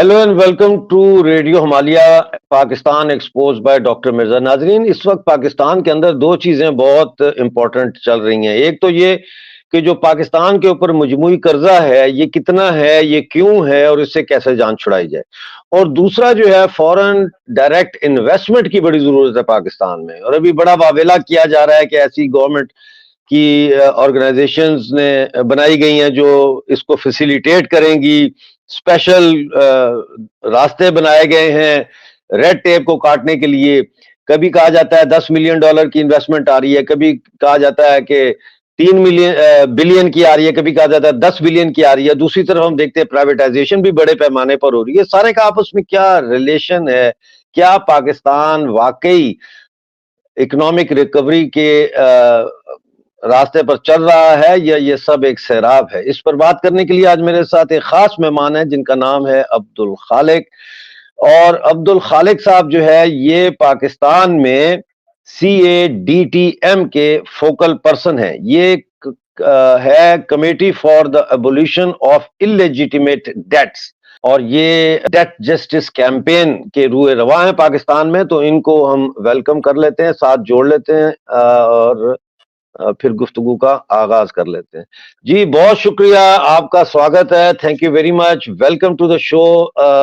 Hello and welcome to radio Himalaya Pakistan expose by doctor Mirza. नाजरीन, इस वक्त पाकिस्तान के अंदर दो चीजें बहुत इंपॉर्टेंट चल रही हैं। एक तो ये कि जो पाकिस्तान के ऊपर मजमूई कर्जा है ये कितना है, ये क्यों है और इससे कैसे जान छुड़ाई जाए, और दूसरा जो है फॉरेन डायरेक्ट इन्वेस्टमेंट की बड़ी जरूरत है पाकिस्तान में। और अभी बड़ा वावेला किया जा रहा है कि ऐसी गवर्नमेंट की ऑर्गेनाइजेशंस ने बनाई गई हैं जो इसको फैसिलिटेट करेंगी। स्पेशल रास्ते बनाए गए हैं रेड टेप को काटने के लिए। कभी कहा जाता है $10 मिलियन की इन्वेस्टमेंट आ रही है, कभी कहा जाता है कि 3 बिलियन की आ रही है, कभी कहा जाता है 10 बिलियन की आ रही है। दूसरी तरफ हम देखते हैं प्राइवेटाइजेशन भी बड़े पैमाने पर हो रही है। सारे का आपस में क्या रिलेशन है? क्या पाकिस्तान वाकई इकोनॉमिक रिकवरी के रास्ते पर चल रहा है या ये सब एक सैराब है? इस पर बात करने के लिए आज मेरे साथ एक खास मेहमान है जिनका नाम है अब्दुल खालिक। और अब्दुल खालिक साहब जो है ये पाकिस्तान में CADTM के फोकल पर्सन है। ये है committee for the abolition of illegitimate debts, और ये डेट जस्टिस कैंपेन के रूए रवा है पाकिस्तान में। तो इनको हम वेलकम कर लेते हैं, साथ जोड़ लेते हैं और फिर गुफ्तगू का आगाज कर लेते हैं। जी बहुत शुक्रिया, आपका स्वागत है। Thank you very much, welcome to the show.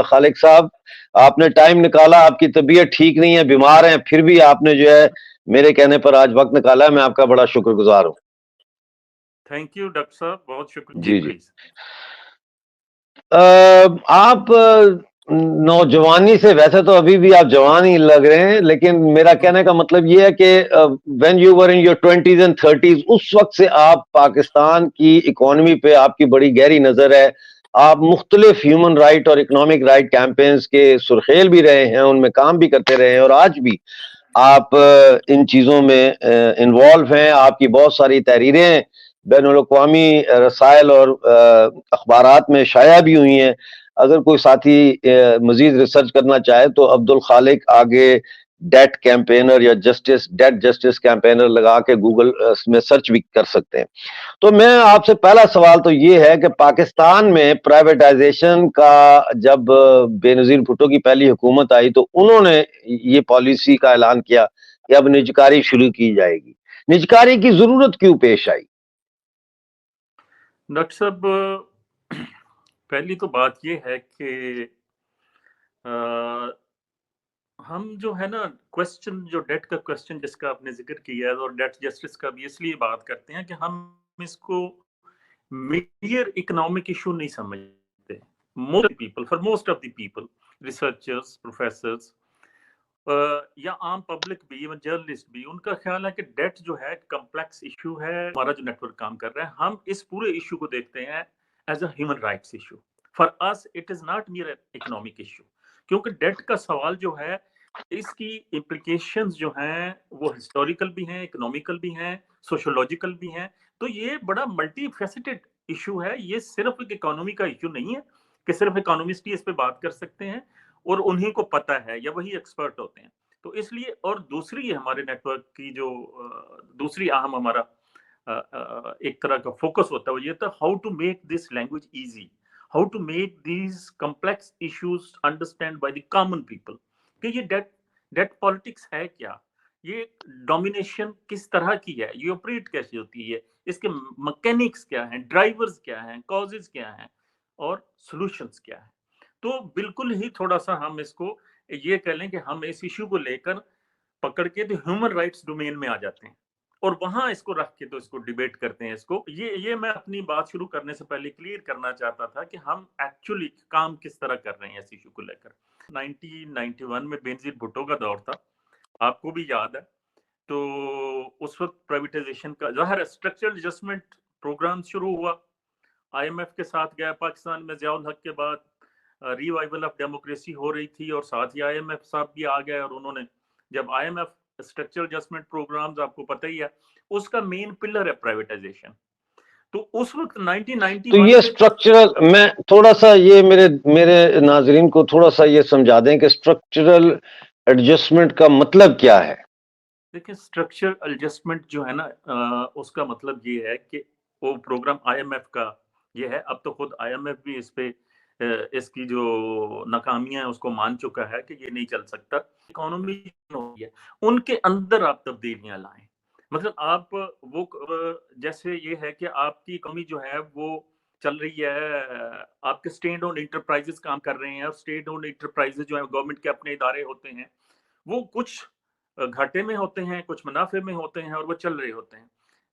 Khaliq sahab, आपने टाइम निकाला, आपकी तबीयत ठीक नहीं है, बीमार हैं, फिर भी आपने जो है मेरे कहने पर आज वक्त निकाला है। मैं आपका बड़ा शुक्रगुजार हूँ। थैंक यू डॉक्टर साहब, बहुत शुक्रिया जी जी। प्लीज। आप नौजवानी से, वैसे तो अभी भी आप जवान ही लग रहे हैं, लेकिन मेरा कहने का मतलब ये है कि when you were in your 20s and 30s, उस वक्त से आप पाकिस्तान की इकोनॉमी पे आपकी बड़ी गहरी नजर है। आप मुख्तलिफ ह्यूमन राइट और इकोनॉमिक राइट कैंपेन्स के सुर्खेल भी रहे हैं, उनमें काम भी करते रहे हैं, और आज भी आप इन चीज़ों में इन्वॉल्व हैं। आपकी बहुत सारी तहरीरें बैनुल-अक़वामी रसायल और अखबारात में शाया भी हुई हैं। अगर कोई साथी मजीद रिसर्च करना चाहे तो अब्दुल खालिक आगे डेट कैंपेनर या डेट जस्टिस कैंपेनर लगा के गूगल में सर्च भी कर सकते हैं। तो मैं आपसे पहला सवाल तो ये है कि पाकिस्तान में प्राइवेटाइजेशन का जब बेनज़ीर भुट्टो की पहली हुकूमत आई तो उन्होंने ये पॉलिसी का ऐलान किया कि अब निजकारी शुरू की जाएगी। निजकारी की जरूरत क्यों पेश आई? डॉक्टर साहब, पहली तो बात ये है कि हम जो है ना क्वेश्चन, जो डेट का क्वेश्चन जिसका आपने जिक्र किया है और डेट जस्टिस का भी इसलिए बात करते हैं कि हम इसको मेजर इकोनॉमिक इशू नहीं समझते। Most people, for most of the people, researchers, professors या आम पब्लिक भी, इवन जर्नलिस्ट भी, उनका ख्याल है कि डेट जो है कॉम्प्लेक्स इशू है। हमारा जो नेटवर्क काम कर रहा है, हम इस पूरे इशू को देखते हैं as a human rights issue. For us it is not mere economic issue, क्योंकि डेट का सवाल जो है इसकी इम्प्लीकेशंस जो हैं वो हिस्टोरिकल भी हैं, इकोनॉमिकल भी हैं, सोशियोलॉजिकल भी हैं। तो ये बड़ा मल्टी फेसिटेड इशू है। ये सिर्फ एक इकोनॉमी का इशू नहीं है कि सिर्फ इकोनॉमिस्ट ही इस पे बात कर सकते हैं और उन्हीं को पता है या वही एक्सपर्ट होते हैं। तो इसलिए, और दूसरी हमारे नेटवर्क की जो दूसरी अहम हमारा एक तरह का फोकस होता है वो ये था, how to make this language easy, how to make these complex issues understand by the common people. कि ये डेट पॉलिटिक्स है क्या, ये डोमिनेशन किस तरह की है, ये ऑपरेट कैसे होती है, इसके मैकेनिक्स क्या हैं, ड्राइवर्स क्या हैं, कॉजेज क्या हैं और सॉल्यूशंस क्या है। तो बिल्कुल ही थोड़ा सा हम इसको ये कह लें कि हम इस इशू को लेकर पकड़ के ह्यूमन राइट्स डोमेन में आ जाते हैं और वहां इसको रख के तो इसको डिबेट करते हैं। इसको ये मैं अपनी बात शुरू करने से पहले क्लियर करना चाहता था कि हम एक्चुअली काम किस तरह कर रहे हैं इस इशू को लेकर। 1991 में बेनजीर भुट्टो का दौर था, आपको भी याद है। तो उस वक्त प्राइवेटाइजेशन का ज़ाहिर स्ट्रक्चरल एडजस्टमेंट प्रोग्राम शुरू हुआ। IMF के साथ गया पाकिस्तान में, ज़ियाउल हक के बाद रिवाइवल ऑफ डेमोक्रेसी हो रही थी और साथ ही IMF साहब भी आ गए और उन्होंने, जब IMF स्ट्रक्चरल एडजस्टमेंट प्रोग्राम्स आपको पता ही है, उसका मेन पिलर है प्राइवेटाइजेशन। तो उस वक्त 1991 तो ये स्ट्रक्चरल, मैं थोड़ा सा ये मेरे मेरे नाजरीन को थोड़ा सा ये समझा दें कि स्ट्रक्चरल एडजस्टमेंट का मतलब क्या है। देखिए, स्ट्रक्चर एडजस्टमेंट जो है ना, उसका मतलब ये है कि वो प्रोग्राम IMF का ये है। अब तो खुद IMF भी इस पे اس کی جو ناکامیاں ہیں اس کو مان چکا ہے کہ یہ نہیں چل سکتا. اکانومی ہوئی ہے, ان کے اندر آپ تبدیلیاں لائیں. مطلب آپ وہ جیسے یہ ہے کہ آپ کی اکانومی جو ہے وہ چل رہی ہے, آپ کے اسٹیٹ اونڈ انٹرپرائزز کام کر رہے ہیں, اور اسٹیٹ اونڈ انٹرپرائزز جو ہیں گورنمنٹ کے اپنے ادارے ہوتے ہیں, وہ کچھ گھاٹے میں ہوتے ہیں, کچھ منافع میں ہوتے ہیں, اور وہ چل رہے ہوتے ہیں.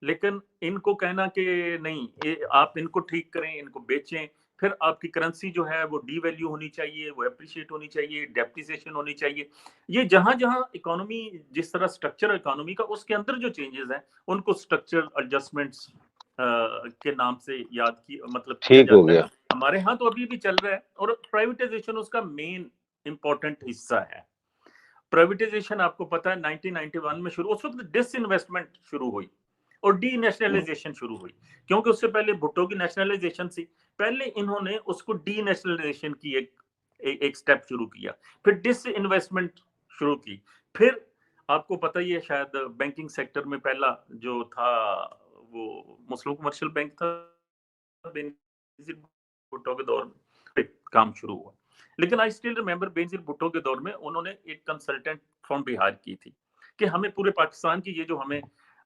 لیکن ان کو کہنا کہ نہیں آپ ان کو ٹھیک کریں, ان کو بیچیں, پھر آپ کی کرنسی جو ہے وہ ڈی ویلیو ہونی چاہیے, وہ اپریشیٹ ہونی چاہیے, ڈیپریسیشن ہونی چاہیے. یہ جہاں جہاں اکانومی جس طرح سٹرکچر اکانومی کا اس کے اندر جو چینجز ہیں ان کو سٹرکچر ایڈجسٹمنٹس کے نام سے یاد کی مطلب کیا ٹھیک ہو جاتا ہے. گیا. ہمارے ہاں تو ابھی بھی چل رہا ہے, اور پرائیویٹائزیشن اس کا مین امپورٹنٹ حصہ ہے. پرائیویٹائزیشن آپ کو پتا ہے 1991 میں شروع, اس وقت ڈس انویسٹمنٹ شروع ہوئی اور ڈی نیشنلائزیشن شروع ہوئی, کیونکہ اس سے پہلے بھٹو کی نیشنلائزیشن تھی. پہلے انہوں نے اس کو ڈی نیشنلائزیشن کی ایک سٹیپ شروع کیا, پھر ڈس انویسٹمنٹ شروع کی. پھر آپ کو پتہ ہی ہے شاید بینکنگ سیکٹر میں پہلا جو تھا وہ مسلم کمرشل بینک تھا, بھٹو کے دور میں کام شروع ہوا. لیکن I still remember Benazir Bhutto کے دور میں انہوں نے ایک کنسلٹنٹ فرم بھی ہائر کی تھی کہ ہمیں پورے پاکستان کی یہ جو ہمیں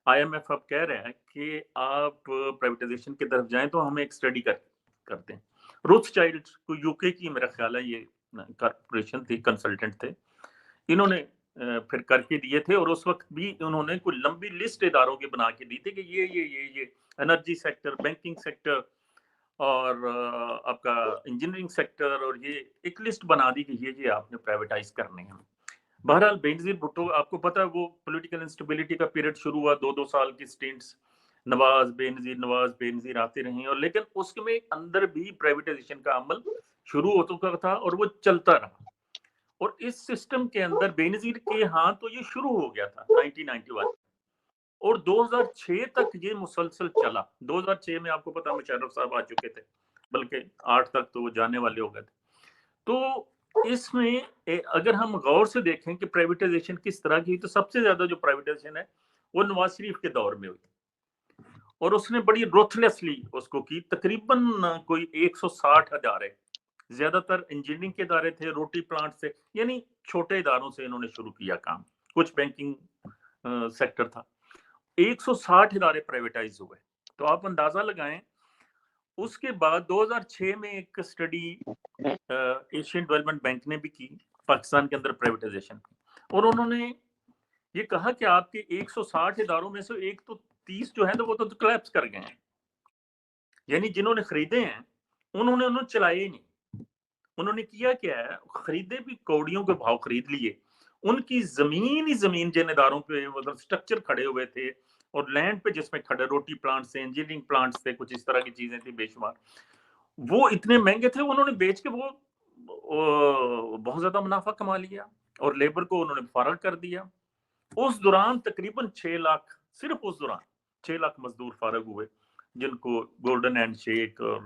آئی ایم ایف اب کہہ رہے ہیں کہ آپ پرائیویٹائزیشن کی طرف جائیں تو ہمیں ایک اسٹڈی کرتے ہیں. روتھ چائلڈ کو یو کے کی میرا خیال ہے یہ کارپوریشن تھی, کنسلٹنٹ تھے, انہوں نے پھر کر کے دیے تھے. اور اس وقت بھی انہوں نے کوئی لمبی لسٹ اداروں کی بنا کے دی تھی کہ یہ انرجی سیکٹر, بینکنگ سیکٹر, اور آپ کا انجینئرنگ سیکٹر, اور یہ ایک لسٹ بنا دی کہ یہ آپ نے پرائیویٹائز کرنے ہیں. بہرحال بینظیر بھٹو آپ کو پتا ہے وہ پولیٹیکل انسٹیبلٹی کا پیریڈ شروع ہوا, 2 سال کی سٹینٹس, نواز بینظیر آتے رہے, اور لیکن اس میں اندر بھی پرائیویٹائزیشن کا عمل شروع ہو چکا تھا اور وہ چلتا رہا. اور اس سسٹم کے اندر بینظیر کے ہاں تو یہ شروع ہو گیا تھا 1991, اور 2006 تک یہ مسلسل چلا. 2006 میں آپ کو پتا مشرف صاحب آ چکے تھے, بلکہ 8 تک تو وہ جانے والے ہو گئے تھے. تو اس میں اگر ہم غور سے دیکھیں کہ پرائیویٹائزیشن کس طرح کی, تو سب سے زیادہ جو پرائیویٹائزیشن ہے وہ نواز شریف کے دور میں ہوئی, اور اس نے بڑی روتھلیسلی اس کو کی. تقریباً کوئی 160 ادارے, زیادہ تر انجینئرنگ کے ادارے تھے, روٹی پلانٹ سے, یعنی چھوٹے اداروں سے انہوں نے شروع کیا کام, کچھ بینکنگ سیکٹر تھا. 160 ادارے پرائیویٹائز ہوئے. تو آپ اندازہ لگائیں. اس کے بعد 2006 میں ایک سٹڈی ایشین ڈیولپمنٹ بینک نے بھی کی پاکستان کے اندر پرائیویٹائزیشن کی, اور انہوں نے یہ کہا کہ آپ کے 160 اداروں میں سے 130 جو ہیں وہ تو کلیپس کر گئے ہیں. یعنی جنہوں نے خریدے ہیں انہوں نے چلائے ہی نہیں. انہوں نے کیا کیا ہے, خریدے بھی کوڑیوں کے بھاؤ خرید لیے. ان کی زمین جن اداروں پہ مطلب سٹرکچر کھڑے ہوئے تھے, اور لینڈ پہ جس میں کھڑے روٹی پلانٹس تھے, انجینئرنگ پلانٹس تھے, کچھ اس طرح کی چیزیں تھیں بے شمار, وہ اتنے مہنگے تھے, انہوں نے بیچ کے وہ بہت زیادہ منافع کما لیا, اور لیبر کو انہوں نے فارغ کر دیا. اس دوران تقریباً 6 لاکھ, صرف اس دوران 6 لاکھ مزدور فارغ ہوئے, جن کو گولڈن ہینڈ شیک اور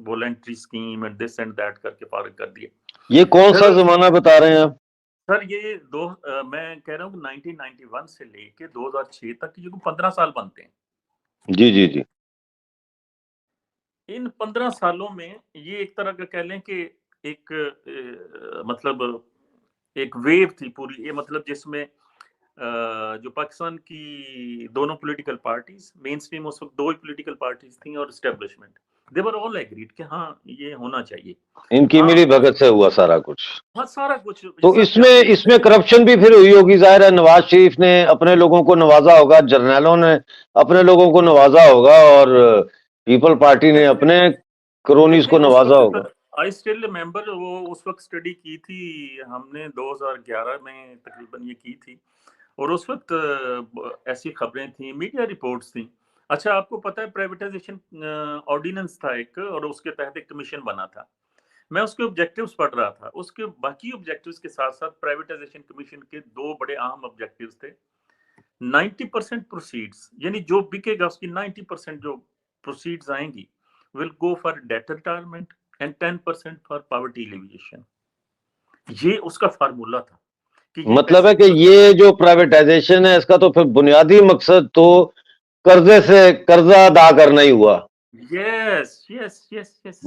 voluntary scheme and this and that کر کے فارغ کر دیا. یہ کون سا زمانہ بتا رہے ہیں آپ؟ سر یہ میں کہہ رہا ہوں کہ 1991 سے لے کے 2006 تک یہ 15 سال بنتے ہیں. جی جی جی. ان 15 سالوں میں یہ ایک طرح کا کہہ لیں کہ ایک مطلب ایک ویو تھی پوری, یہ مطلب جس میں جو پاکستان کی دونوں پولیٹیکل پارٹیز, مین سٹریم اس وقت 2 ہی پولیٹیکل پارٹیز تھیں, اور establishment, they were all agreed کہ ہاں یہ ہونا چاہیے. ان کی ملی بھگت سے ہوا سارا کچھ. ہاں سارا کچھ. تو اس میں کرپشن بھی پھر ہوئی ہوگی, ظاہر ہے. نواز شریف نے اپنے لوگوں کو نوازا ہوگا, جرنیلوں نے اپنے لوگوں کو نوازا ہوگا, اور پیپل پارٹی نے اپنے کرونیز کو نوازا ہوگا. آئی اسٹل ریمبر وہ اس وقت اسٹڈی کی تھی ہم نے 2011 میں تقریباً یہ کی تھی, اور اس وقت ایسی خبریں تھیں, میڈیا رپورٹس تھیں. اچھا آپ کو پتہ ہے پرائیویٹائزیشن آرڈیننس تھا ایک, اور اس کے تحت ایک کمیشن بنا تھا. میں اس کے آبجیکٹیوز پڑھ رہا تھا. اس کے باقی آبجیکٹیوز کے ساتھ ساتھ پرائیویٹائزیشن کمیشن کے 2 بڑے اہم آبجیکٹیوز تھے. 90% پروسیڈز, یعنی جو بکے گا اس کی 90% جو پروسیڈز آئیں گی will go for debt retirement and 10% for poverty alleviation. یہ اس کا فارمولا تھا. مطلب ہے کہ یہ جو پرائیویٹائزیشن ہے اس کا تو پھر بنیادی مقصد تو قرضے سے قرضہ ادا کرنا ہی ہوا. यस यस यस यस,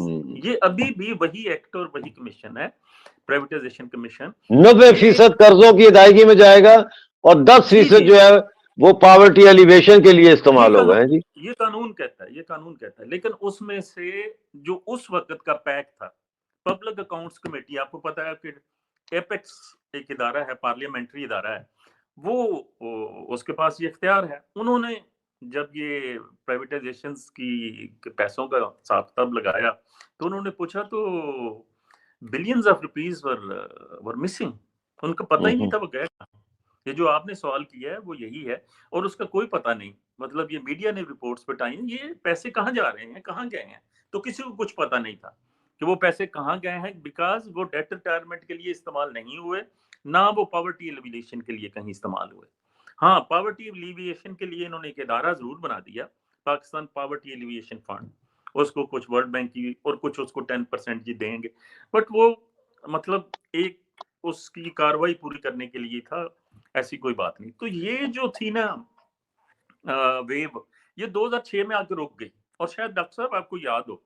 ये अभी भी वही एक्ट और वही कमीशन है, प्राइवेटाइजेशन कमीशन। 90% कर्जों की अदायगी में जाएगा और 10% जो है वो पॉवर्टी एलिवेशन के लिए इस्तेमाल होगा। है जी, ये कानून कहता है, ये कानून कहता है। लेकिन उसमें से जो उस वक्त का पैक था, पब्लिक अकाउंट्स कमेटी, आपको पता है कि एपेक्स एक इदारा है, पार्लियामेंट्री इदारा है, वो उसके पास ये इख्तियार है। उन्होंने जब ये प्राइवेटाइजेशन की पैसों का हिसाब किताब लगाया तो उन्होंने पूछा तो billions of rupees were missing, उनको पता ही नहीं था वो गए कहाँ। ये जो आपने सवाल किया है वो यही है, और उसका कोई पता नहीं। मतलब ये मीडिया ने रिपोर्ट्स बताई, ये पैसे कहाँ जा रहे हैं, कहाँ गए हैं, तो किसी को कुछ पता नहीं था कि वो पैसे कहाँ गए हैं, बिकॉज वो डेट रिटायरमेंट के लिए इस्तेमाल नहीं हुए, ना वो पॉवर्टी एलिविएशन के लिए कहीं इस्तेमाल हुए। हाँ, पॉवर्टी एलिविएशन के लिए इन्होंने एक इदारा जरूर बना दिया, पाकिस्तान पॉवर्टी एलिविएशन फंड, उसको कुछ वर्ल्ड बैंक की और कुछ उसको 10% जी देंगे, बट वो मतलब एक उसकी कार्रवाई पूरी करने के लिए था, ऐसी कोई बात नहीं। तो ये जो थी ना वेव, ये 2006 में आके रुक गई। और शायद डॉक्टर साहब आपको याद हो,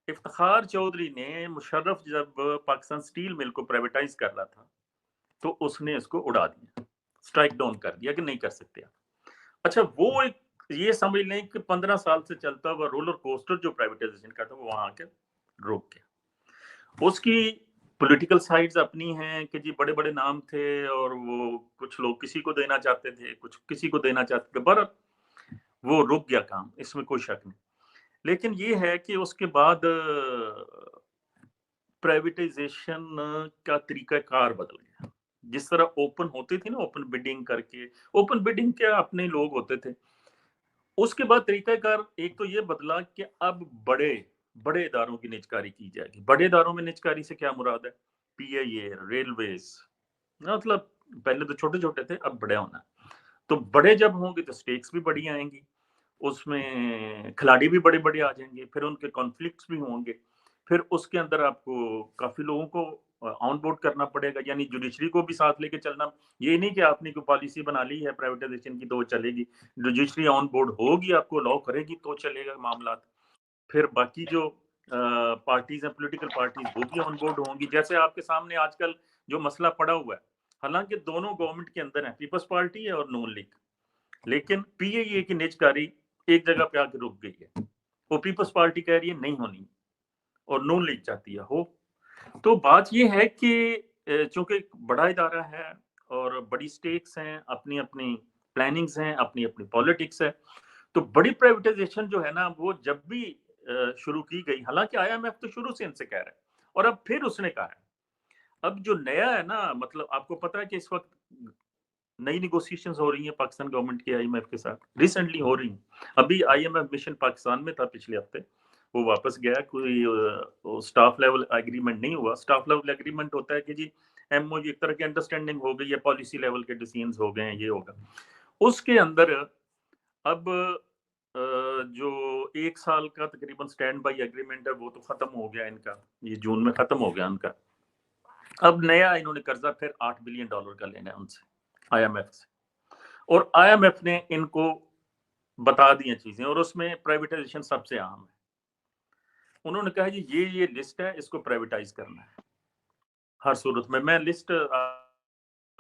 इफ्तिखार चौधरी ने, मुशर्रफ जब पाकिस्तान स्टील मिल को प्राइवेटाइज कर रहा था तो उसने इसको उड़ा दिया, स्ट्राइक डाउन कर दिया कि नहीं कर सकते आप। अच्छा, वो एक ये समझ लें कि 15 साल से चलता हुआ रोलर कोस्टर जो प्राइवेटाइजेशन का था वो वहां आके रुक गया। उसकी पॉलिटिकल साइड्स अपनी हैं कि जी बड़े बड़े नाम थे और वो कुछ लोग किसी को देना चाहते थे, कुछ किसी को देना चाहते थे, पर वो रुक गया काम, इसमें कोई शक नहीं। लेकिन ये है कि उसके बाद प्राइवेटाइजेशन का तरीकाकार बदल गया। जिस तरह ओपन होती थी ना, ओपन बिडिंग करके, ओपन बिडिंग क्या अपने लोग होते थे, उसके बाद तरीकाकार एक तो ये बदला कि अब बड़े बड़े इदारों की निजकारी की जाएगी। बड़े इदारों में निजकारी से क्या मुराद है, पीआईए, रेलवेज, मतलब पहले तो छोटे छोटे थे, अब बड़े होना। तो बड़े जब होंगे तो स्टेक्स भी बड़ी आएंगी, उसमें खिलाड़ी भी बड़े बड़े आ जाएंगे, फिर उनके कॉन्फ्लिक्ट्स भी होंगे, फिर उसके अंदर आपको काफी लोगों को ऑन बोर्ड करना पड़ेगा, यानी जुडिशरी को भी साथ लेके चलना। ये नहीं कि आपने कोई पॉलिसी बना ली है प्राइवेटाइजेशन की तो वो चलेगी, जुडिशरी ऑन बोर्ड होगी, आपको लॉ करेगी तो चलेगा मामला। फिर बाकी जो पार्टीज हैं, पॉलिटिकल पार्टीज, वो भी ऑन बोर्ड होंगी। जैसे आपके सामने आजकल जो मसला पड़ा हुआ है, हालांकि दोनों गवर्नमेंट के अंदर है, पीपल्स पार्टी है और नून लीग, लेकिन पीएए की निजकारी एक जगह पे आके रुक गई है। वो पीपल्स पार्टी कह रही है नहीं होनी और नून लीग चाहती है हो। तो बात ये है कि चूंकि बड़ा इदारा है और बड़ी स्टेक्स हैं, अपनी अपनी प्लानिंग्स हैं, अपनी अपनी पॉलिटिक्स है, तो बड़ी प्राइवेटाइजेशन जो है ना वो जब भी शुरू की गई, हालांकि आईएमएफ तो शुरू से इनसे कह रहा है और अब फिर उसने कहा है। अब जो नया है ना, मतलब आपको पता है कि इस वक्त नई नेगोशिएशंस हो रही हैं पाकिस्तान गवर्नमेंट की आईएमएफ के साथ, रिसेंटली हो रही हैं। अभी आईएमएफ मिशन पाकिस्तान में था पिछले हफ्ते, वो वापस गया, कोई स्टाफ लेवल एग्रीमेंट नहीं हुआ। स्टाफ लेवल एग्रीमेंट होता है कि जी एमओ एक तरह की अंडरस्टैंडिंग हो गई है, पॉलिसी लेवल के डिसीजंस हो गए हैं, ये होगा। उसके अंदर अब जो 1 साल का तकरीबन स्टैंड बाई एग्रीमेंट है वो तो खत्म हो गया इनका, ये जून में खत्म हो गया उनका। अब नया इन्होंने कर्जा फिर $8 बिलियन का लेना है उनसे, आईएमएफ से, और आईएमएफ ने इनको बता दी चीजें, और उसमें प्राइवेटाइजेशन सबसे अहम है। उन्होंने कहा जी ये लिस्ट है, इसको प्राइवेटाइज करना है हर सूरत में। मैं लिस्ट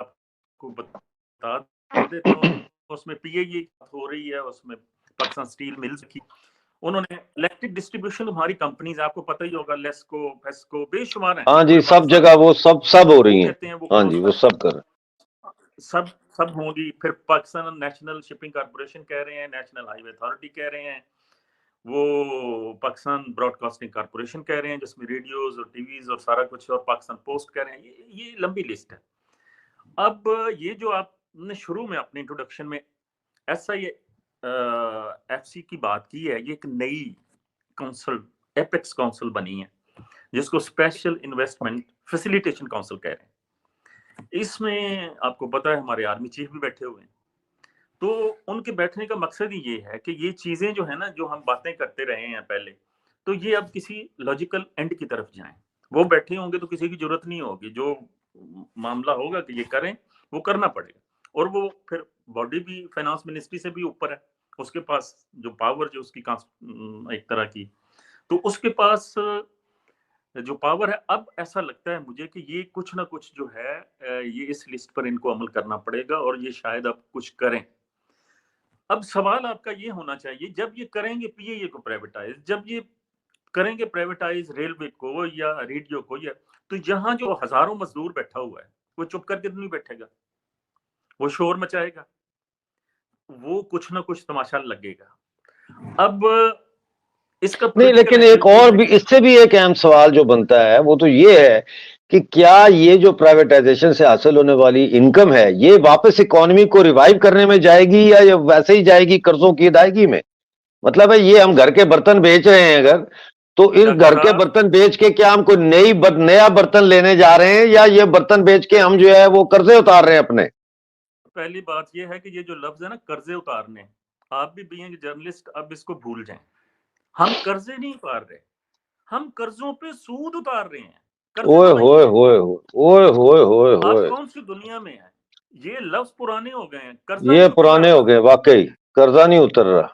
आपको बता देता हूँ। उसमें पीएई हो रही है, उसमें पाकिस्तान स्टील मिल्स की, उन्होंने इलेक्ट्रिक डिस्ट्रीब्यूशन, हमारी कंपनीज आपको पता ही होगा, लेस्को, फेस्को, बेशुमार हैं। हाँ जी, सब जगह वो सब हो रही हैं। कहते हैं वो हाँ जी, वो सब कर सब होंगी। फिर पाकिस्तान नेशनल शिपिंग कॉर्पोरेशन कह रहे हैं, नेशनल हाईवे अथॉरिटी कह रहे हैं, वो पाकिस्तान ब्रॉडकास्टिंग कॉर्पोरेशन कह रहे हैं जिसमें रेडियोज और टीवीज और सारा कुछ, और पाकिस्तान पोस्ट कह रहे हैं। ये लंबी लिस्ट है। अब ये जो आपने शुरू में अपने इंट्रोडक्शन में एफसी की बात की है, ये एक नई काउंसिल, एपेक्स काउंसिल बनी है, जिसको स्पेशल इन्वेस्टमेंट फैसिलिटेशन काउंसिल कह रहे हैं। इसमें आपको पता है हमारे आर्मी चीफ भी बैठे हुए हैं। तो उनके बैठने का मकसद ही ये है कि ये चीजें जो है ना, जो हम बातें करते रहे हैं पहले, तो ये अब किसी लॉजिकल एंड की तरफ जाएं। वो बैठे होंगे तो किसी की जरूरत नहीं होगी, जो मामला होगा कि ये करें वो करना पड़ेगा। और वो फिर बॉडी भी फाइनेंस मिनिस्ट्री से भी ऊपर है, اس کے پاس جو پاور جو اس کی ایک طرح کی، تو اس کے پاس جو پاور ہے، اب ایسا لگتا ہے مجھے کہ یہ کچھ نہ کچھ جو ہے یہ اس لسٹ پر ان کو عمل کرنا پڑے گا اور یہ شاید اب کچھ کریں۔ اب سوال آپ کا یہ ہونا چاہیے، جب یہ کریں گے پی اے کو پرائیویٹائز، جب یہ کریں گے پرائیویٹائز ریلوے کو یا ریڈیو کو، یا تو یہاں جو ہزاروں مزدور بیٹھا ہوا ہے وہ چپ کر کے نہیں بیٹھے گا، وہ شور مچائے گا، وہ کچھ نہ کچھ تماشا لگے گا۔ اب اس کا نہیں، لیکن ایک اور بھی اس سے بھی ایک اہم سوال جو بنتا ہے وہ تو یہ ہے کہ کیا یہ جو پرائیویٹائزیشن سے حاصل ہونے والی انکم ہے یہ واپس اکانومی کو ریوائیو کرنے میں جائے گی یا ویسے ہی جائے گی قرضوں کی ادائیگی میں؟ مطلب ہے یہ ہم گھر کے برتن بیچ رہے ہیں اگر، تو اس گھر کے برتن بیچ کے کیا ہم کوئی نیا برتن لینے جا رہے ہیں یا یہ برتن بیچ کے ہم جو ہے وہ قرضے اتار رہے ہیں اپنے؟ پہلی بات یہ ہے کہ یہ جو لفظ ہے نا قرضے اتارنے، آپ بھی بینگ جرنلسٹ اب اس کو بھول جائیں، ہم قرضے نہیں اتار رہے، ہم قرضوں پہ سود اتار رہے ہیں۔ اوئے ہوئے ہوئے ہوئے ہوئے ہوئے آپ ہوئے، کون سی دنیا میں ہیں؟ یہ لفظ پرانے ہو گئے ہیں، یہ پرانے ہو گئے، واقعی قرضہ نہیں اتر رہا۔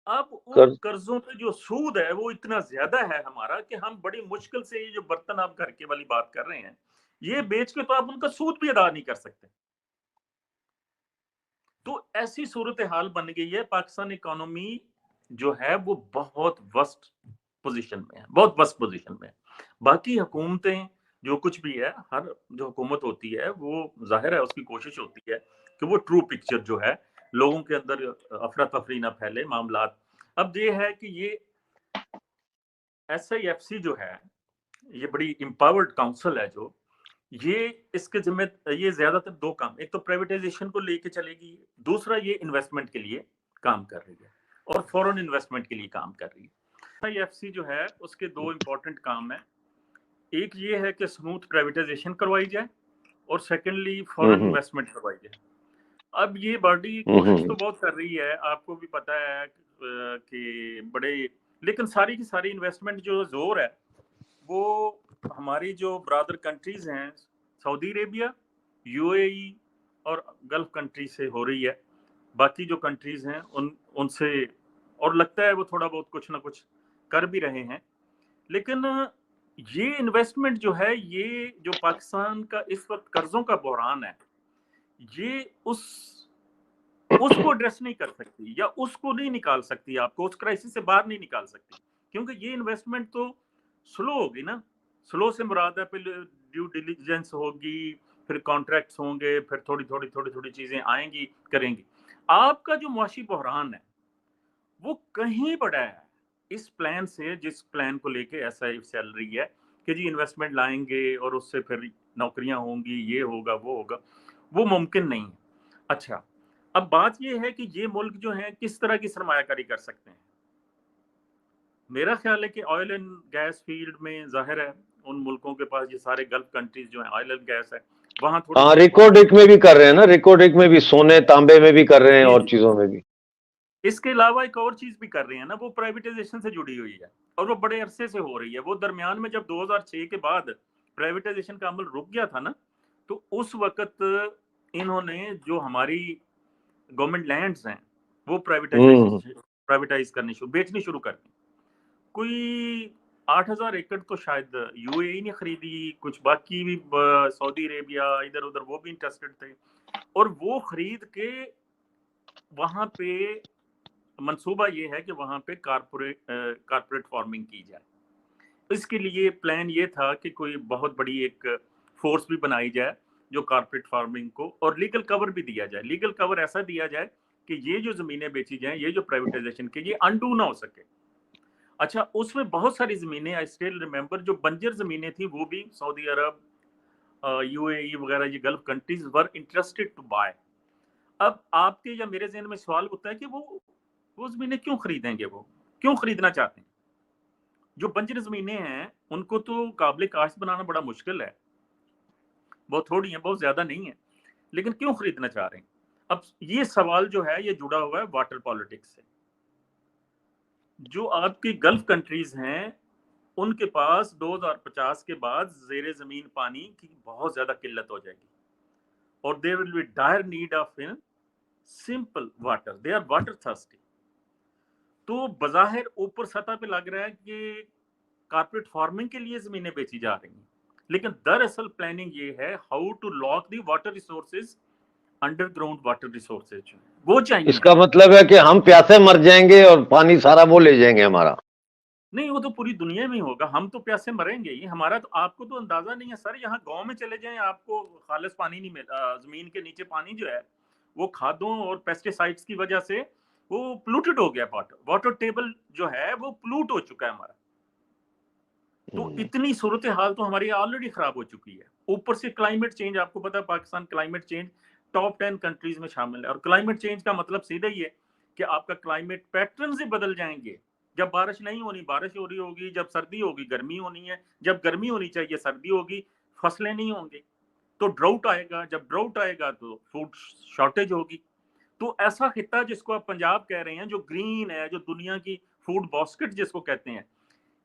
اب ان قرضوں پہ جو سود ہے وہ اتنا زیادہ ہے ہمارا کہ ہم بڑی مشکل سے یہ جو برتن آپ گھر کے والی بات کر رہے ہیں یہ بیچ کے تو آپ ان کا سود بھی ادا نہیں کر سکتے۔ تو ایسی صورتحال بن گئی ہے، پاکستان اکانومی جو ہے وہ بہت ورسٹ پوزیشن میں ہے، بہت ورسٹ پوزیشن میں ہے۔ باقی حکومتیں جو کچھ بھی ہے، ہر جو حکومت ہوتی ہے وہ ظاہر ہے اس کی کوشش ہوتی ہے کہ وہ ٹرو پکچر جو ہے لوگوں کے اندر افراتفری نہ پھیلے معاملات۔ اب یہ ہے کہ یہ ایس آئی ایف سی جو ہے یہ بڑی امپاورڈ کاؤنسل ہے، جو یہ اس کے ذمہ یہ زیادہ تر دو کام، ایک تو پرائیویٹائزیشن کو لے کے چلے گی، دوسرا یہ انویسٹمنٹ کے لیے کام کر رہی ہے اور فورن انویسٹمنٹ کے لیے کام کر رہی ہے۔ آئی ایف سی جو ہے اس کے دو امپورٹنٹ کام ہیں، ایک یہ ہے کہ سموتھ پرائیویٹائزیشن کروائی جائے اور سیکنڈلی فورن انویسٹمنٹ کروائی جائے۔ اب یہ باڈی کوشش تو بہت کر رہی ہے، آپ کو بھی پتہ ہے کہ بڑے، لیکن ساری کی ساری انویسٹمنٹ جو زور ہے وہ ہماری جو برادر کنٹریز ہیں سعودی عربیہ، یو اے ای اور گلف کنٹری سے ہو رہی ہے، باقی جو کنٹریز ہیں ان سے، اور لگتا ہے وہ تھوڑا بہت کچھ نہ کچھ کر بھی رہے ہیں۔ لیکن یہ انویسٹمنٹ جو ہے، یہ جو پاکستان کا اس وقت قرضوں کا بحران ہے، یہ اس کو ایڈریس نہیں کر سکتی یا اس کو نہیں نکال سکتی، آپ کو اس کرائسس سے باہر نہیں نکال سکتی، کیونکہ یہ انویسٹمنٹ تو سلو ہوگی نا۔ سلو سے مراد ہے پھر ڈیو ڈیلیجنس ہوگی، پھر کانٹریکٹس ہوں گے، پھر تھوڑی چیزیں آئیں گی، کریں گی۔ آپ کا جو معاشی بحران ہے وہ کہیں بڑا ہے اس پلان سے، جس پلان کو لے کے ایسا چل رہی ہے کہ جی انویسٹمنٹ لائیں گے اور اس سے پھر نوکریاں ہوں گی، یہ ہوگا وہ ہوگا، وہ ممکن نہیں ہے۔ اچھا، اب بات یہ ہے کہ یہ ملک جو ہیں کس طرح کی سرمایہ کاری کر سکتے ہیں۔ میرا خیال ہے کہ آئل اینڈ گیس فیلڈ میں ظاہر ہے ان ملکوں کے پاس یہ سارے گلف کنٹریز جو ہیں آئل اینڈ گیس ہے، وہاں تھوڑی ریکارڈک میں بھی کر رہے ہیں نا، ریکارڈک میں بھی سونے تانبے میں بھی کر رہے ہیں اور چیزوں میں بھی۔ اس کے علاوہ ایک اور چیز بھی کر رہے ہیں نا، وہ پرائیویٹائزیشن سے جڑی ہوئی ہے اور وہ بڑے عرصے سے ہو رہی ہے۔ وہ درمیان میں جب 2006 کے بعد پرائیویٹائزیشن کا عمل رک گیا تھا نا، تو اس وقت انہوں نے جو ہماری گورنمنٹ لینڈز ہیں وہ پرائیویٹائز کرنی بیچنی شروع کر دی۔ کوئی 8,000 ایکڑ تو شاید یو اے ای نے خریدی، کچھ باقی بھی سعودی عربیہ ادھر ادھر وہ بھی انٹرسٹڈ تھے، اور وہ خرید کے وہاں پہ منصوبہ یہ ہے کہ وہاں پہ کارپوریٹ فارمنگ کی جائے۔ اس کے لیے پلان یہ تھا کہ کوئی بہت بڑی ایک فورس بھی بنائی جائے جو کارپوریٹ فارمنگ کو، اور لیگل کور بھی دیا جائے، لیگل کور ایسا دیا جائے کہ یہ جو زمینیں بیچی جائیں، یہ جو پرائیویٹائزیشن کے، یہ انڈو نہ ہو سکے۔ اچھا، اس میں بہت ساری زمینیں، آئی اسٹل ریمبر، جو بنجر زمینیں تھیں وہ بھی سعودی عرب، یو اے ای وغیرہ، یہ gulf countries were interested to buy. اب آپ کے یا میرے ذہن میں سوال ہوتا ہے کہ وہ زمینیں کیوں خریدیں گے، وہ کیوں خریدنا چاہتے ہیں؟ جو بنجر زمینیں ہیں ان کو تو قابل کاشت بنانا بڑا مشکل ہے، بہت تھوڑی ہیں، بہت زیادہ نہیں ہیں، لیکن کیوں خریدنا چاہ رہے ہیں؟ اب یہ سوال جو ہے یہ جڑا ہوا ہے واٹر پالیٹکس سے۔ جو آپ کی گلف کنٹریز ہیں ان کے پاس 2050 کے بعد زیر زمین پانی کی بہت زیادہ قلت ہو جائے گی، اور there will be dire need of simple water. They are water thirsty. تو बज़ाहिर ऊपर सतह पे लग रहा है कि कारपेट फार्मिंग के लिए ज़मीनें बेची जा रही हैं, लेकिन दरअसल प्लानिंग ये है how to lock the water resources, underground water resources जो हैं, वो चाहिए इसका हमें। मतलब है कि हम प्यासे मर जाएंगे और पानी सारा वो ले जाएंगे हमारा। नहीं, वो तो पूरी दुनिया में ही होगा, हम तो प्यासे मरेंगे ही, हमारा तो आपको तो अंदाज़ा नहीं है सर, यहाँ गाँव में चले जाएँ आपको खालिस पानी नहीं ज़मीन के नीचे पानी जो है, वो खादों और पेस्टिसाइड्स की वजह से वो पोल्यूटेड हो गया वाटर, वाटर टेबल जो है वो पोल्यूट हो चुका है हमारा। तो इतनी सूरत हाल तो हमारी ऑलरेडी खराब हो चुकी है, ऊपर से क्लाइमेट चेंज, आपको पता है Pakistan climate change top 10 countries में शामिल है, और क्लाइमेट चेंज का मतलब सीधा ही है कि आपका क्लाइमेट पैटर्न ही बदल जाएंगे। जब बारिश नहीं होनी बारिश हो रही होगी, जब सर्दी होगी गर्मी होनी है, जब गर्मी होनी चाहिए सर्दी होगी, फसलें नहीं होंगी तो ड्राउट आएगा, जब ड्राउट आएगा तो फूड शॉर्टेज होगी। तो ऐसा खिता जिसको आप पंजाब कह रहे हैं, जो ग्रीन है, जो दुनिया की फूड बास्केट जिसको कहते हैं,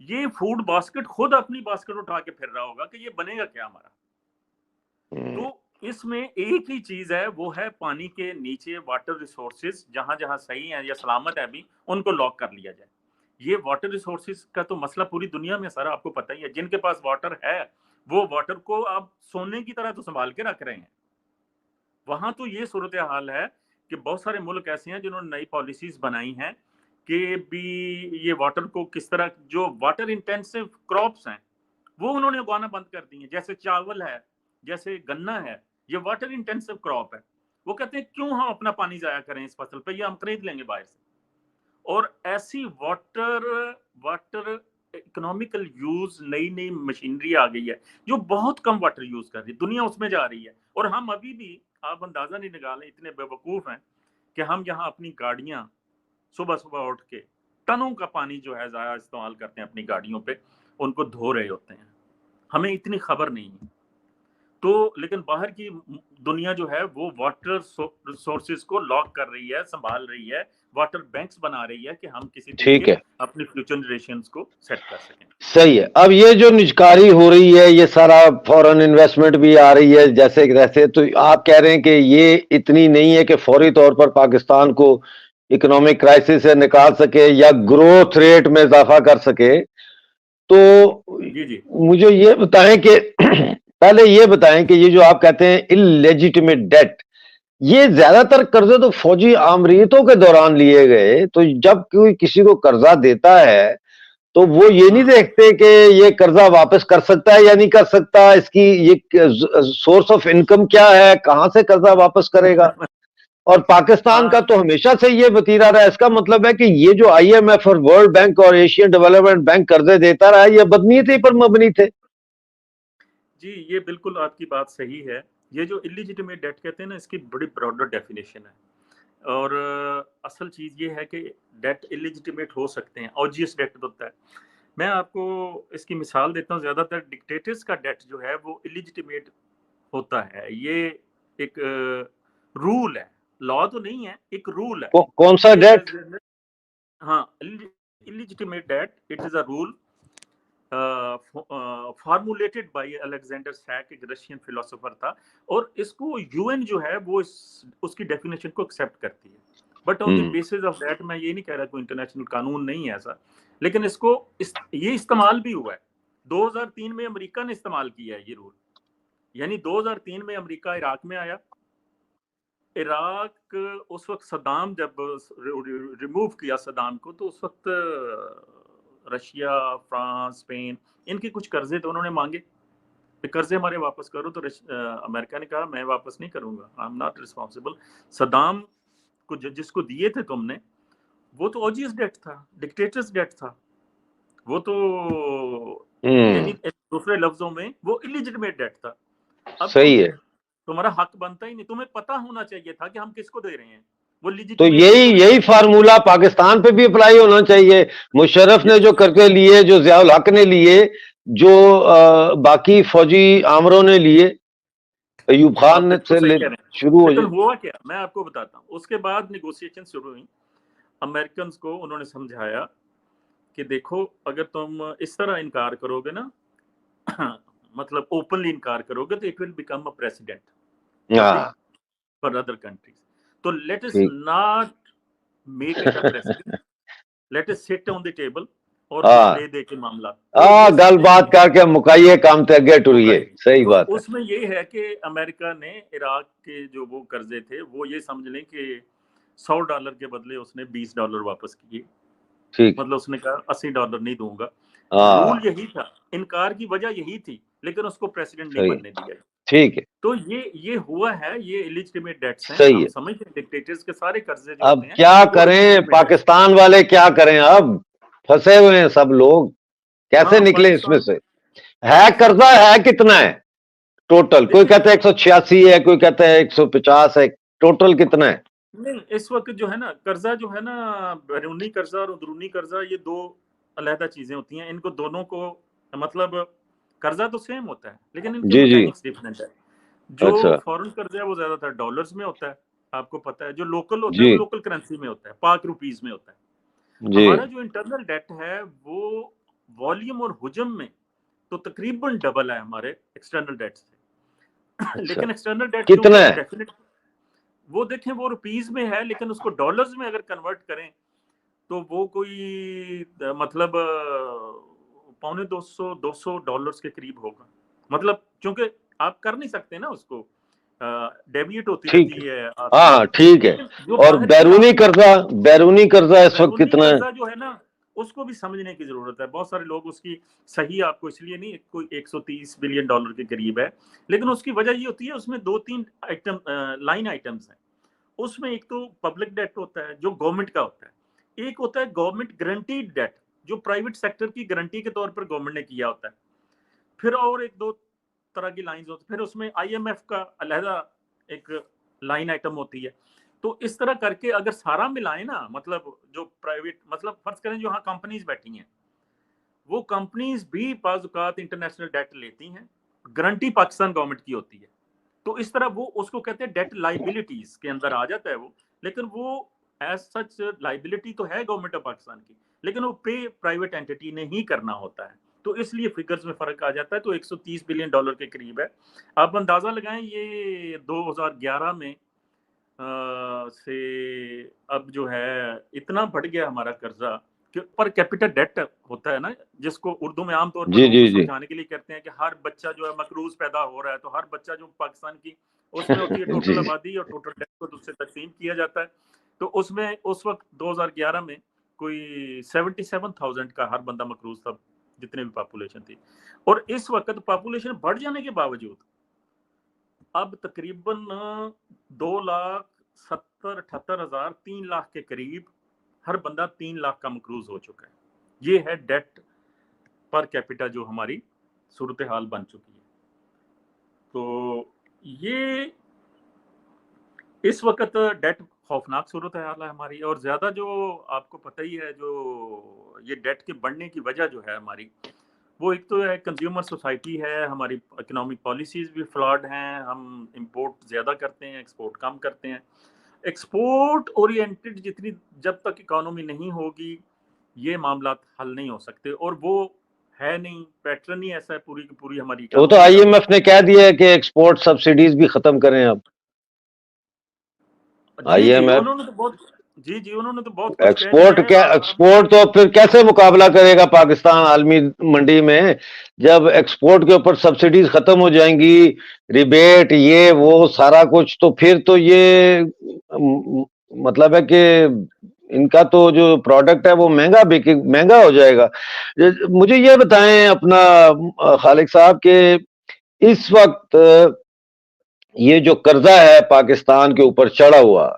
ये फूड बास्केट खुद अपनी बास्केट उठा के फिर रहा होगा कि ये बनेगा क्या हमारा। तो इसमें एक ही चीज है, वो है पानी के नीचे वाटर रिसोर्सेज जहां जहां सही है या सलामत है अभी, उनको लॉक कर लिया जाए। ये वाटर रिसोर्सेज का तो मसला पूरी दुनिया में सारा आपको पता ही है, जिनके पास वाटर है वो वाटर को आप सोने की तरह तो संभाल के रख रहे हैं। वहां तो ये सूरत हाल है कि बहुत सारे मुल्क ऐसे हैं जिन्होंने नई पॉलिसीज बनाई हैं कि भी ये वाटर को किस तरह, जो वाटर इंटेंसिव क्रॉप्स हैं वो उन्होंने उगाना बंद कर दी हैं, जैसे चावल है, जैसे गन्ना है, ये वाटर इंटेंसिव क्रॉप है। वो कहते हैं क्यों हम अपना पानी जाया करें इस फसल पे, ये हम खरीद लेंगे बाहर से। और ऐसी वाटर वाटर इकोनॉमिकल यूज नई नई मशीनरी आ गई है जो बहुत कम वाटर यूज कर रही है, दुनिया उसमें जा रही है, और हम अभी भी, आप अंदाजा नहीं निकालें, इतने बेवकूफ हैं कि हम यहाँ अपनी गाड़ियां सुबह सुबह उठ के टनों का पानी जो है ज़ाया इस्तेमाल करते हैं अपनी गाड़ियों पे, उनको धो रहे होते हैं, हमें इतनी खबर नहीं है। तो लेकिन बाहर की दुनिया जो है वो वाटर रिसोर्सेज को लॉक कर रही है, संभाल रही है, वाटर बैंक्स बना रही है कि हम किसी ठीक तरीके है, अपनी फ्यूचर जनरेशंस को सेट कर सकें। सही है। अब ये जो निजकारी हो रही है, ये सारा फॉरेन इन्वेस्टमेंट भी आ रही है जैसे जैसे, तो आप कह रहे हैं कि ये इतनी नहीं है कि फौरी तौर पर पाकिस्तान को इकोनॉमिक क्राइसिस से निकाल सके या ग्रोथ रेट में इजाफा कर सके। तो जी जी मुझे ये बताएं कि पहले ये बताएं कि ये जो आप कहते हैं इलेजिटिमेट डेट, ये ज्यादातर कर्जे तो फौजी आमरीतों के दौरान लिए गए। तो जब कोई किसी को कर्जा देता है तो वो ये नहीं देखते कि ये कर्जा वापस कर सकता है या नहीं कर सकता, इसकी ये सोर्स ऑफ इनकम क्या है, कहां से कर्जा वापस करेगा। और पाकिस्तान का हाँ तो हमेशा से ये वतीरा रहा है। इसका मतलब है कि ये जो आईएमएफ और वर्ल्ड बैंक और एशियन डेवलपमेंट बैंक कर्जे देता रहा है, ये बदनीयती पर मबनी थे। जी, ये बिल्कुल आपकी बात सही है। ये जो इलिजिटिमेट डेट कहते हैं ना, इसकी बड़ी ब्रॉडर डेफिनेशन है, और असल चीज़ ये है कि डेट इलिजिटिमेट हो सकते हैं, ऑजियस डेट होता है। मैं आपको इसकी मिसाल देता हूँ, ज़्यादातर डिक्टेटर्स का डेट जो है वो इलिजिटिमेट होता है। ये एक रूल है, लॉ तो नहीं है, एक रूल है। कौन सा डेट? हाँ, illegitimate debt, it is a rule formulated by Alexander Sack, एक रशियन फिलोसोफर था, और इसको यूएन जो है वो उसकी डेफिनेशन को एक्सेप्ट करती है। But on the basis of that, मैं ये नहीं कह रहा कोई इंटरनेशनल कानून नहीं है ऐसा, लेकिन इसको ये इस्तेमाल भी हुआ है। 2003 में अमेरिका ने इस्तेमाल किया है ये रूल, यानी 2003 में अमेरिका इराक में आया। इराक उस वक्त सद्दाम जब रिमूव किया सद्दाम को, तो उस वक्त रशिया, फ्रांस, स्पेन, इनके कुछ कर्जे तो उन्होंने मांगे कि कर्जे हमारे वापस करो, तो अमेरिका ने कहा मैं वापस नहीं करूंगा, I am not responsible. Saddam को जिसको दिए थे तुमने, वो तो ऑजियस डेट था, डिक्टेटर्स डेट था, वो तो यानी दूसरे लफ्जों में वो इलिजिटिमेट डेट था। अब सही है, तुम्हारा हक बनता ही नहीं, तुम्हें पता होना चाहिए था कि हम किसको दे रहे हैं। वो तो यही फार्मूला पाकिस्तान पे भी अप्लाई होना चाहिए। मुशर्रफ ने जो कर्जे लिए, जो ज़ियाउल हक ने लिए, जो बाकी फौजी आमरों ने लिए, अयूब खान ने से शुरू हो जाए। हुआ क्या, मैं आपको बताता हूँ। उसके बाद निगोशिएशन शुरू हुई, अमेरिकन को उन्होंने समझाया कि देखो, अगर तुम इस तरह इनकार करोगे ना, मतलब ओपनली इनकार करोगे, तो it will become a precedent for other countries. तो let us not make it a precedent, let us sit on the table اور ہاں دے دے کے معاملات گل بات کر کے مکائیے کام تے اگے ٹریے. صحیح تو بات ہے. اس میں یہ ہے کہ امریکہ نے عراق کے جو وہ قرضے تھے وہ یہ سمجھ لیں کہ $100 کے بدلے اس نے $20 واپس کیے. ٹھیک. مطلب اس نے کہا $80 نہیں دوں گا. ہاں رول یہی تھا, انکار کی وجہ یہی تھی, لیکن اس کو پریسیڈنٹ نہیں صحیح. بننے دیا. ٹھیک ہے. تو یہ ہوا ہے, یہ الیجٹیمیٹ ڈیٹس ہیں. صحیح ہم ہے. سمجھتے ہیں ڈکٹیٹرز کے سارے قرضے جو اب ہوتے ہیں کیا وہ کریں illegitimate ہیں. پاکستان والے, کیا کریں, اب پھنسے ہوئے ہیں سب لوگ, کیسے ہاں نکلے اس میں پاکستان سے. ہے قرضہ ہے کتنا ہے ٹوٹل؟ کوئی دیکھیں کہتا ہے 186 ہے, کوئی کہتا ہے 150 ہے, ٹوٹل کتنا ہے؟ نہیں, اس وقت جو ہے نا قرضہ جو ہے نا, بیرونی قرضہ اور اندرونی قرضہ, یہ دو علیحدہ چیزیں ہوتی ہیں. ان کو دونوں کو مطلب قرضہ تو سیم ہوتا ہے لیکن ان کے جی جی. میکینکس ڈفرینٹ ہے. جو اچھا. فورن قرضہ ہے وہ زیادہ تر ڈالرز میں ہوتا ہے, آپ کو پتہ ہے. جو لوکل ہوتا ہے جی وہ لوکل کرنسی میں ہوتا ہے, پاک روپیز میں ہوتا ہے. جی. ہمارا جو انٹرنل ڈیٹ ہے وہ والیوم اور حجم میں تو تقریباً ڈبل ہے ہمارے ایکسٹرنل ڈیٹ سے. اچھا لیکن ایکسٹرنل ڈیٹ کتنا کیونکہ ہے؟ ڈیفینیٹ وہ دیکھیں وہ روپیز میں ہے, لیکن اس کو ڈالرز میں اگر کنورٹ کریں تو وہ کوئی مطلب $200 کے قریب ہوگا. مطلب چونکہ آپ کر نہیں سکتے نا اس کو, ڈیبیٹ ہوتی ٹھیک ہے. رہتی ہے آپ کی. ہاں ٹھیک ہے. لیکن جو اور باہر کی بیرونی آپ قرضہ, بیرونی قرضہ اس وقت بیرونی کتنا ہے؟ قرضہ جو ہے نا اس کو بھی سمجھنے کی ضرورت ہے. بہت سارے لوگ اس کی صحیح آپ کو اس لیے نہیں, کوئی $130 بلین کے قریب ہے, لیکن اس کی وجہ یہ ہوتی ہے اس میں 2-3 آئٹم لائن آئٹمس ہیں. اس میں ایک تو پبلک ڈیٹ ہوتا ہے جو گورنمنٹ کا ہوتا ہے, ایک ہوتا ہے گورنمنٹ گارنٹیڈ ڈیٹ جو پرائیویٹ سیکٹر کی گارنٹی کے طور پر گورنمنٹ نے کیا ہوتا ہے. پھر اور ایک دو طرح کی لائنز ہوتی ہیں. پھر اس میں IMF کا علیحدہ ایک لائن آئٹم ہوتی ہے. تو اس طرح کر کے اگر سارا ملائیں نا, مطلب جو پرائیویٹ, مطلب فرض کریں جو ہاں کمپنیز بیٹھی ہیں, وہ کمپنیز بھی بعض اوقات انٹرنیشنل ڈیٹ لیتی ہیں, گارنٹی پاکستان گورنمنٹ کی ہوتی ہے. تو اس طرح وہ اس کو کہتے ہیں ڈیٹ لائبلٹیز کے اندر آ جاتا ہے وہ. لیکن وہ ایز سچ لائبلٹی تو ہے گورنمنٹ آف پاکستان کی, لیکن وہ پے پرائیویٹ اینٹی نے ہی کرنا ہوتا ہے. تو اس لیے فگرز میں فرق آ جاتا ہے. تو $130 بلین کے قریب ہے. آپ اندازہ لگائیں یہ 2011 میں سے اب جو ہے اتنا بڑھ گیا ہمارا قرضہ کہ پر کیپٹل ڈیٹ ہوتا ہے نا, جس کو اردو میں عام طور پر جی لوگوں جی کو جی. سمجھانے کے لیے کہتے ہیں کہ ہر بچہ جو ہے مقروض پیدا ہو رہا ہے. تو ہر بچہ جو پاکستان کی اس میں ہوتی ہے ٹوٹل جی آبادی, اور ٹوٹل ڈیٹ کو اس سے تقسیم کیا جاتا ہے. تو اس میں اس وقت 2011 میں کوئی 77,000 کا ہر بندہ مقروض تھا, جتنے بھی پاپولیشن تھی. اور اس وقت پاپولیشن بڑھ جانے کے باوجود اب تقریباً 2,70,000-78,000 3 لاکھ کے قریب ہر بندہ 3 لاکھ کا مقروض ہو چکا ہے. یہ ہے ڈیٹ پر کیپٹا جو ہماری صورتحال بن چکی ہے. تو یہ اس وقت ڈیٹ خوفناک صورتحال ہے ہماری. اور زیادہ جو آپ کو پتہ ہی ہے, جو یہ ڈیٹ کے بڑھنے کی وجہ جو ہے ہماری, وہ ایک تو ہے کنزیومر سوسائٹی ہے, ہماری اکنامک پالیسیز بھی فلاڈ ہیں, ہم امپورٹ زیادہ کرتے ہیں, ایکسپورٹ کم کرتے ہیں. ایکسپورٹ اورینٹڈ جتنی جب تک اکانومی نہیں ہوگی یہ معاملات حل نہیں ہو سکتے. اور وہ ہے نہیں, پیٹرن ہی ایسا ہے پوری کی پوری ہماری وہ تو اکانومی کا. IMF نے کہہ دیا ہے کہ ایکسپورٹ سبسڈیز بھی ختم کریں اب. جی IMF انہوں نے تو بہت انہوں نے تو بہت کچھ کہہ دیا ایکسپورٹ ہے. کیا, ایکسپورٹ تو پھر کیسے مقابلہ کرے گا پاکستان عالمی منڈی میں جب ایکسپورٹ کے اوپر سبسڈیز ختم ہو جائیں گی, ریبیٹ یہ وہ سارا کچھ, تو پھر تو یہ مطلب ہے کہ ان کا تو جو پروڈکٹ ہے وہ مہنگا ہو جائے گا. مجھے یہ بتائیں اپنا خالق صاحب کہ اس وقت یہ جو قرضہ ہے پاکستان کے اوپر چڑھا ہوا,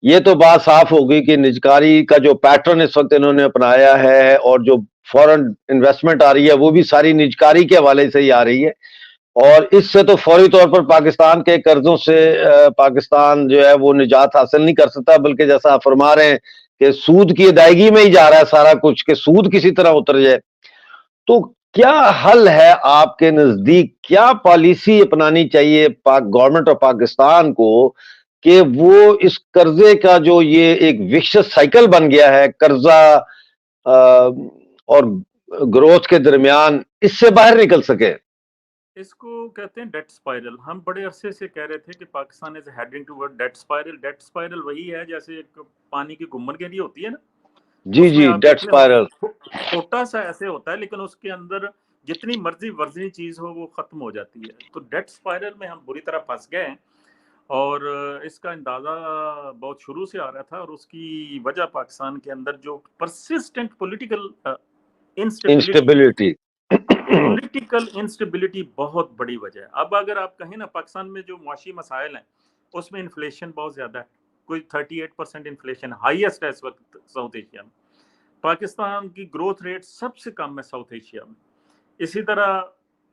یہ تو بات صاف ہوگی کہ نجکاری کا جو پیٹرن اس وقت انہوں نے اپنایا ہے, اور جو فورن انویسٹمنٹ آ رہی ہے وہ بھی ساری نجکاری کے حوالے سے ہی آ رہی ہے. اور اس سے تو فوری طور پر پاکستان کے قرضوں سے پاکستان جو ہے وہ نجات حاصل نہیں کر سکتا, بلکہ جیسا آپ فرما رہے ہیں کہ سود کی ادائیگی میں ہی جا رہا ہے سارا کچھ, کہ سود کسی طرح اتر جائے. تو کیا حل ہے آپ کے نزدیک, کیا پالیسی اپنانی چاہیے گورنمنٹ آف پاکستان کو کہ وہ اس قرضے کا جو یہ ایک وکشس سائیکل بن گیا ہے قرضہ اور گروتھ کے درمیان, اس سے باہر نکل سکے؟ اس کو کہتے ہیں ڈیٹ سپائرل. ہم بڑے عرصے سے کہہ رہے تھے کہ Pakistan is heading toward debt spiral. Debt spiral وہی ہے جیسے ایک پانی کی گمن کے لیے ہوتی ہے نا, जी उसमें जी, आप डेट देख लें स्पाइरल। छोटा सा ऐसे होता है, लेकिन उसके अंदर जितनी मर्जी वर्जनी चीज हो वो खत्म हो जाती है। तो डेट स्पाइरल में हम बुरी तरह फंस गए हैं, और इसका अंदाजा बहुत शुरू से आ रहा था, और उसकी वजह पाकिस्तान के अंदर जो persistent political instability political instability बहुत बड़ी वजह है। अब अगर आप कहें ना, पाकिस्तान में जो मुआशी मसाइल हैं उसमें इन्फ्लेशन बहुत ज्यादा है, कोई 38% इन्फ्लेशन हाईएस्ट है इस वक्त साउथ एशिया में। पाकिस्तान की ग्रोथ रेट सबसे कम है साउथ एशिया में। इसी तरह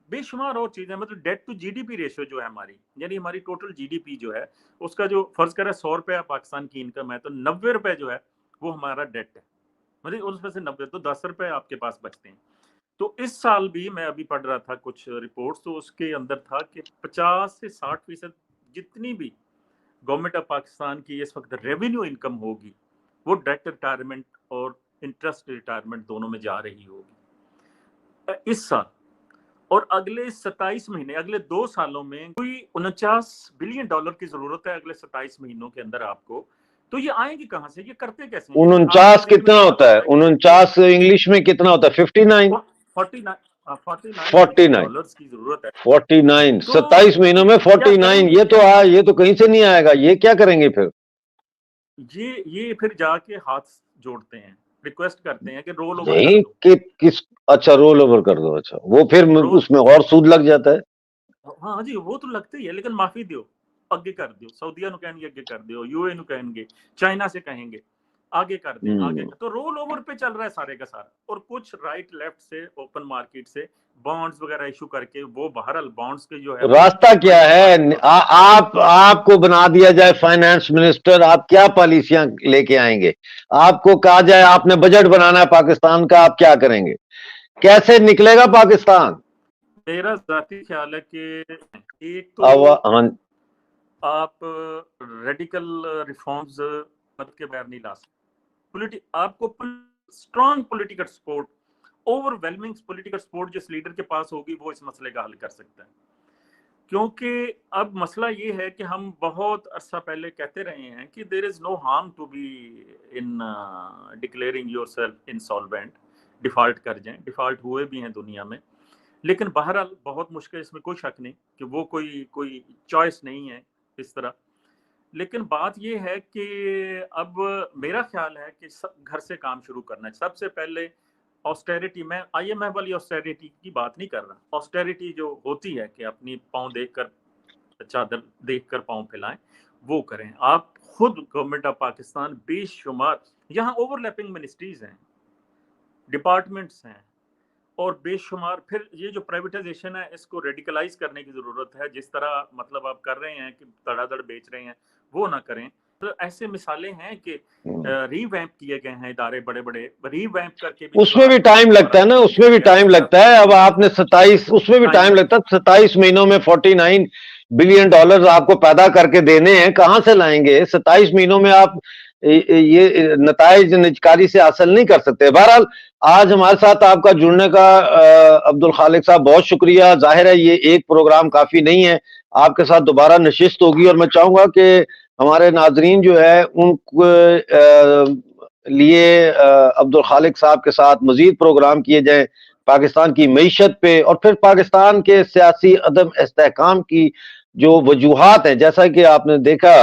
बेशुमार और चीजें, मतलब डेट टू जीडीपी रेशियो जो है हमारी, यानी हमारी टोटल जीडीपी जो है उसका जो फर्ज करें 100 रुपया पाकिस्तान की इनकम है, तो 90 रुपए जो है वो हमारा डेट है, मतलब उसमें से 90, तो 10 रुपए आपके पास बचते हैं। तो इस साल भी मैं अभी पढ़ रहा था कुछ रिपोर्ट्स, तो उसके अंदर था कि 50 से 60% जितनी भी गवर्नमेंट ऑफ पाकिस्तान की इस वक्त रेवेन्यू इनकम होगी वो डेट रिटायरमेंट और इंटरेस्ट रिटायरमेंट दोनों में जा रही होगी इस साल। और अगले 27 महीने, अगले 2 सालों में कोई 49 बिलियन डॉलर की जरूरत है अगले 27 महीनों के अंदर आपको। तो ये आएंगे कहां से, ये करते कैसे हैं? 49 कितना होता है? 49 इंग्लिश में कितना होता है? 59? 49 बिलियन 49, डॉलर्स की जरूरत है। 49, तो 27 महीनों में क्या 49, करेंगे? ये तो कहीं से नहीं आएगा, ये क्या करेंगे फिर? ये फिर जाके हाथ जोड़ते हैं, रिक्वेस्ट करते हैं कि रोल ओवर कर नहीं दो। किस, अच्छा रोल ओवर कर दो, अच्छा वो फिर उसमें और सूद लग जाता है। हाँ जी, वो तो लगते ही है, लेकिन माफी दो, अगे कर दो, सऊदिया नु कहेंगे अगे कर दो, यूए नु कहेंगे, चाइना से कहेंगे आगे कर दें, आगे कर। तो रोल ओवर पे चल रहा है सारे का सारा, और कुछ राइट लेफ्ट से ओपन मार्केट से बॉन्ड्स वगैरह इशू करके, वो बहरहाल बॉन्ड्स के जो है रास्ता क्या है? आपको बना दिया जाए फाइनेंस मिनिस्टर, आप क्या पॉलिसियां लेके आएंगे? आपको कहा जाए आपने बजट बनाना है पाकिस्तान का, आप क्या करेंगे? कैसे निकलेगा पाकिस्तान? मेरा जाती ख्याल है कि एक तो आप रेडिकल रिफॉर्म्स के बगैर नहीं ला सकते। आपको strong political support, overwhelming political support जिस लीडर के पास होगी वो इस मसले का हल कर सकता है। क्योंकि अब मसला ये है कि हम बहुत अरसा पहले कहते रहे हैं कि there is no harm to be in declaring yourself insolvent, default कर जाएं, डिफॉल्ट हुए भी हैं दुनिया में, लेकिन बहरहाल बहुत मुश्किल, इसमें कोई शक नहीं कि वो कोई चॉइस नहीं है इस तरह। लेकिन बात ये है कि अब मेरा ख्याल है कि घर से काम शुरू करना है। सबसे पहले ऑस्टेरिटी, मैं आईएमएफ वाली ऑस्टेरिटी की बात नहीं कर रहा, ऑस्टेरिटी जो होती है कि अपनी पाँव देखकर, चादर देखकर पाँव फैलाएं, वो करें। आप खुद गवर्नमेंट ऑफ पाकिस्तान बेशुमार, यहाँ ओवरलैपिंग मिनिस्ट्रीज हैं, डिपार्टमेंट्स हैं, और बेशुमार, फिर ये जो प्राइवेटाइजेशन है इसको रेडिकलाइज करने की जरूरत है। जिस तरह मतलब आप कर रहे हैं कि धड़ाधड़ बेच रहे हैं, वो ना करें। तो ऐसे मिसालें हैं कि रीवैम्प किए गए हैं इदारे, बड़े बड़े रीवैम्प करके भी उसमें भी टाइम लगता है ना, उसमें भी टाइम लगता है। अब आपने 27, उसमें भी टाइम लगता है। 27 महीनों में 49 बिलियन डॉलर आपको पैदा करके देने हैं, कहां से लाएंगे? 27 महीनों में आप ये नताइज निजकारी से हासिल नहीं कर सकते। बहरहाल आज हमारे साथ आपका जुड़ने का अब्दुल खालिक साहब बहुत शुक्रिया। जाहिर है ये एक प्रोग्राम काफी नहीं है, आपके साथ दोबारा नशिस्त होगी, और मैं चाहूंगा कि हमारे नाजरीन जो है उनको लिए अब्दुल खालिक साहब के साथ मजीद प्रोग्राम किए जाएं पाकिस्तान की मईशत पे, और फिर पाकिस्तान के सियासी अदम इस्तेहकाम की जो वजूहात हैं। जैसा कि आपने देखा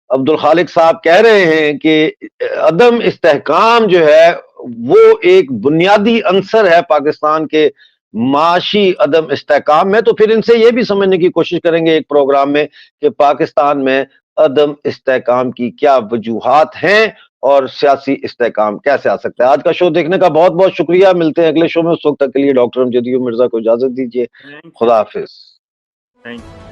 अब्दुल खालिक साहब कह रहे हैं कि अदम इस्तेहकाम जो है वो एक बुनियादी अंसर है पाकिस्तान के माशी अदम इस्तेहकाम में। तो फिर इनसे ये भी समझने की कोशिश करेंगे एक प्रोग्राम में कि पाकिस्तान में अदम इस्तेहकाम की क्या वजूहात हैं और सियासी इस्तेहकाम कैसे आ सकता है। आज का शो देखने का बहुत बहुत शुक्रिया। मिलते हैं अगले शो में, उस वक्त तक के लिए डॉक्टर अमजद मिर्जा को इजाजत दीजिए। खुदा हाफिज। Thank you.